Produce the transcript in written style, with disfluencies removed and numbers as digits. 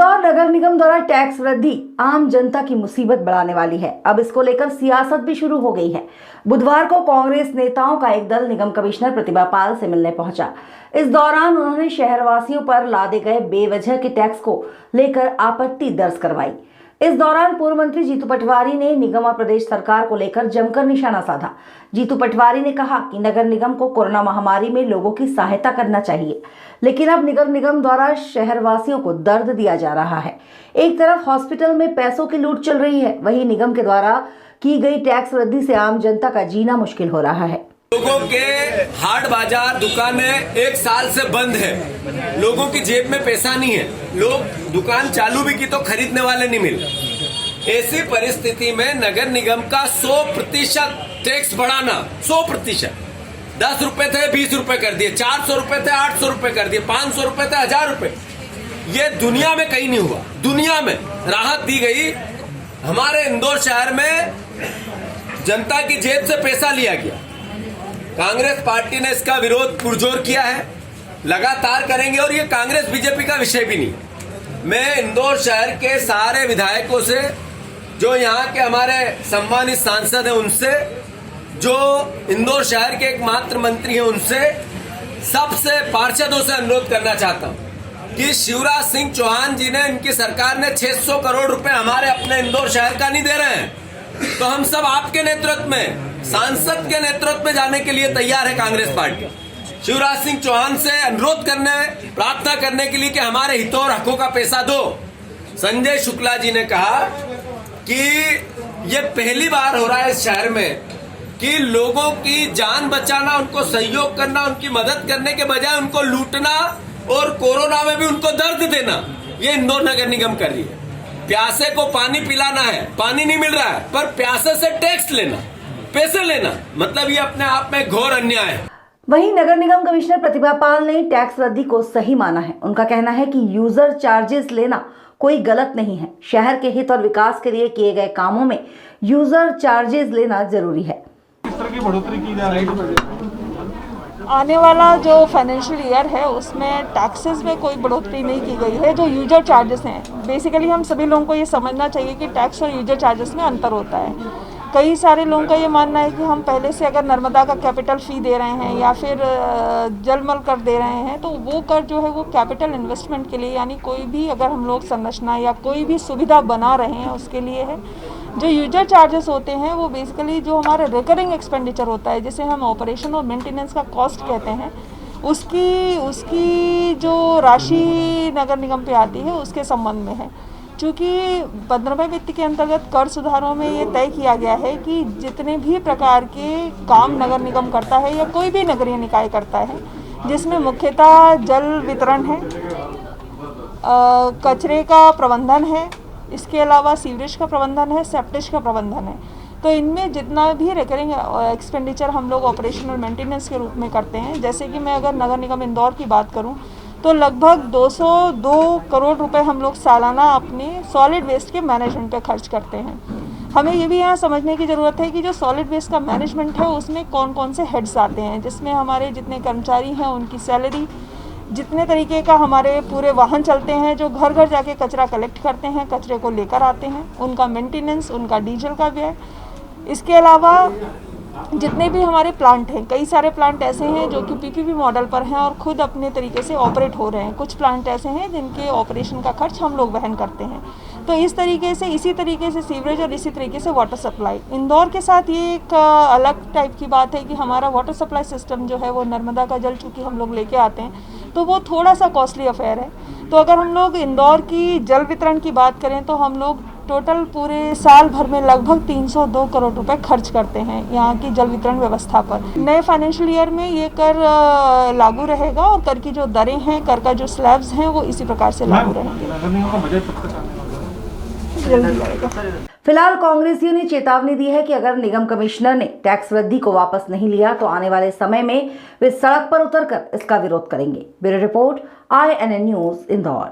इंदौर नगर निगम द्वारा टैक्स वृद्धि आम जनता की मुसीबत बढ़ाने वाली है। अब इसको लेकर सियासत भी शुरू हो गई है। बुधवार को कांग्रेस नेताओं का एक दल निगम कमिश्नर प्रतिभा पाल से मिलने पहुंचा। इस दौरान उन्होंने शहरवासियों पर लादे गए बेवजह के टैक्स को लेकर आपत्ति दर्ज करवाई। इस दौरान पूर्व मंत्री जीतू पटवारी ने निगम और प्रदेश सरकार को लेकर जमकर निशाना साधा। जीतू पटवारी ने कहा कि नगर निगम को कोरोना महामारी में लोगों की सहायता करना चाहिए, लेकिन अब नगर निगम द्वारा शहरवासियों को दर्द दिया जा रहा है। एक तरफ हॉस्पिटल में पैसों की लूट चल रही है, वहीं निगम के द्वारा की गई टैक्स वृद्धि से आम जनता का जीना मुश्किल हो रहा है। लोगों के हाट बाजार दुकानें एक साल से बंद है, लोगों की जेब में पैसा नहीं है, लोग दुकान चालू भी की तो खरीदने वाले नहीं मिले। ऐसी परिस्थिति में नगर निगम का 100% टैक्स बढ़ाना, 100%, 10 रुपए थे 20 रुपए कर दिए, 400 रुपए थे 800 रुपए कर दिए, 500 रुपए थे 1000 रुपए। ये दुनिया में कहीं नहीं हुआ। दुनिया में राहत दी गई, हमारे इंदौर शहर में जनता की जेब से पैसा लिया गया। कांग्रेस पार्टी ने इसका विरोध पुरजोर किया है, लगातार करेंगे, और ये कांग्रेस बीजेपी का विषय भी नहीं। मैं इंदौर शहर के सारे विधायकों से, जो यहाँ के हमारे सम्मानित सांसद हैं उनसे, जो इंदौर शहर के एकमात्र मंत्री हैं उनसे, सबसे पार्षदों से अनुरोध करना चाहता हूँ कि शिवराज सिंह चौहान जी ने, इनकी सरकार ने 600 करोड़ रुपए हमारे अपने इंदौर शहर का नहीं दे रहे हैं, तो हम सब आपके नेतृत्व में, सांसद के नेतृत्व में जाने के लिए तैयार है कांग्रेस पार्टी। शिवराज सिंह चौहान से अनुरोध करने, प्रार्थना करने के लिए कि हमारे हितों और हकों का पैसा दो। संजय शुक्ला जी ने कहा कि ये पहली बार हो रहा है इस शहर में कि लोगों की जान बचाना, उनको सहयोग करना, उनकी मदद करने के बजाय उनको लूटना और कोरोना में भी उनको दर्द देना, ये इंदौर नगर निगम कर रही है। प्यासे को पानी पिलाना है, पानी नहीं मिल रहा है, पर प्यासे से टैक्स लेना, पैसे लेना, मतलब ये अपने आप में घोर अन्याय है। वहीं नगर निगम कमिश्नर प्रतिभा पाल ने टैक्स वृद्धि को सही माना है। उनका कहना है कि यूजर चार्जेस लेना कोई गलत नहीं है। शहर के हित और विकास के लिए किए गए कामों में यूजर चार्जेस लेना जरूरी है। किस तरह की बढ़ोतरी की जा रही है? आने वाला जो फाइनेंशियल ईयर है उसमें टैक्सेस में कोई बढ़ोतरी नहीं की गई है। जो यूजर चार्जेस हैं, बेसिकली हम सभी लोगों को ये समझना चाहिए कि टैक्स और यूजर चार्जेस में अंतर होता है। कई सारे लोगों का ये मानना है कि हम पहले से अगर नर्मदा का कैपिटल फी दे रहे हैं या फिर जलमल कर दे रहे हैं, तो वो कर जो है वो कैपिटल इन्वेस्टमेंट के लिए, यानी कोई भी अगर हम लोग संरचना या कोई भी सुविधा बना रहे हैं उसके लिए है। जो यूजर चार्जेस होते हैं वो बेसिकली जो हमारा रिकरिंग एक्सपेंडिचर होता है, जिसे हम ऑपरेशन और मेंटेनेंस का कॉस्ट कहते हैं, उसकी जो राशि नगर निगम पे आती है उसके संबंध में है। चूँकि 15वें वित्त के अंतर्गत कर सुधारों में ये तय किया गया है कि जितने भी प्रकार के काम नगर निगम करता है या कोई भी नगरीय निकाय करता है, जिसमें मुख्यतः जल वितरण है, कचरे का प्रबंधन है, इसके अलावा सीवरेज का प्रबंधन है, सेप्टेज का प्रबंधन है, तो इनमें जितना भी रिकरिंग एक्सपेंडिचर हम लोग ऑपरेशन और मेंटेनेंस के रूप में करते हैं, जैसे कि मैं अगर नगर निगम इंदौर की बात करूं तो लगभग 202 करोड़ रुपए हम लोग सालाना अपने सॉलिड वेस्ट के मैनेजमेंट पे खर्च करते हैं। हमें ये भी यहाँ समझने की ज़रूरत है कि जो सॉलिड वेस्ट का मैनेजमेंट है उसमें कौन कौन से हेड्स आते हैं, जिसमें हमारे जितने कर्मचारी हैं उनकी सैलरी, जितने तरीके का हमारे पूरे वाहन चलते हैं जो घर घर जाके कचरा कलेक्ट करते हैं, कचरे को लेकर आते हैं, उनका मेंटेनेंस, उनका डीजल का व्यय। इसके अलावा जितने भी हमारे प्लांट हैं, कई सारे प्लांट ऐसे हैं जो कि पीपीपी मॉडल पर हैं और ख़ुद अपने तरीके से ऑपरेट हो रहे हैं। कुछ प्लांट ऐसे हैं जिनके ऑपरेशन का खर्च हम लोग वहन करते हैं। तो इस तरीके से, इसी तरीके से सीवरेज और इसी तरीके से वाटर सप्लाई। इंदौर के साथ ये एक अलग टाइप की बात है कि हमारा वाटर सप्लाई सिस्टम जो है वो नर्मदा का जल चूँकि हम लोग लेके आते हैं तो वो थोड़ा सा कॉस्टली अफेयर है। तो अगर हम लोग इंदौर की जल वितरण की बात करें तो हम लोग टोटल पूरे साल भर में लगभग 302 करोड़ रुपए खर्च करते हैं यहाँ की जल वितरण व्यवस्था पर। नए फाइनेंशियल ईयर में ये कर लागू रहेगा और कर की जो दरें हैं, कर का जो स्लैब्स हैं वो इसी प्रकार से लागू रहेंगे। फिलहाल कांग्रेसियों ने चेतावनी दी है कि अगर निगम कमिश्नर ने टैक्स वृद्धि को वापस नहीं लिया तो आने वाले समय में वे सड़क पर उतरकर इसका विरोध करेंगे। Bureau report, INN news, Indore.